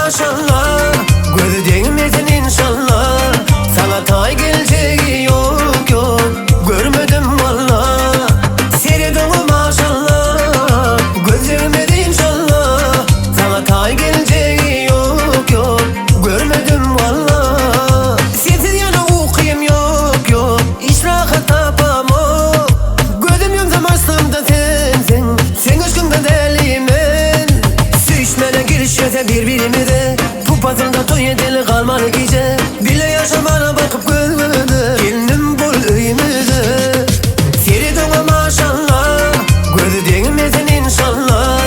maşallah, gözü değmesin inşallah. Sana tay geleceği yok yok, görmedim valla. Seyredin maşallah, göz değmedi inşallah. Sana tay geleceği yok yok, görmedim valla. Sensiz yana okuyum yok yok, hiç rahat tapamam. Gözüm yumsam açsam da sensin, sen aşkımdan deliyim ben. Süyüşmene girişiyorsa birbirimize, pupasında toy edeli kalmalı gece. Bile yaşamana bakıp gülmede, kendim bul öyümüze. Seyredin maşallah, gözü değmesin inşallah.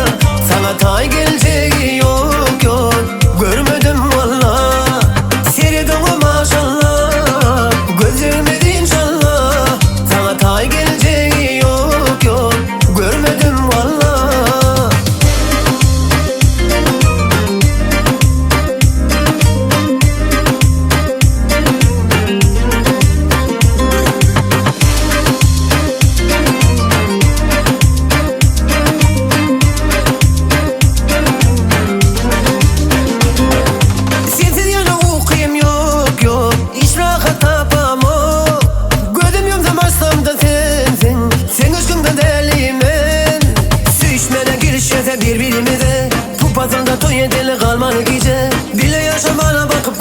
Sana tay geleceği yok yok, görmedim valla. Seyredin maşallah, göz değmedi inşallah. Sana tay geleceği yok yok, görmedim valla. Sensiz yana okuyum yok yok, hiç rahat tapamam. Gözüm yumsam açsam da sensin, sen aşkımdan deliyim ben. Süyüşmene girişiyorsa birbirimize, pupasında toy edeli kalmalı gece. Bile yaşamana bakıp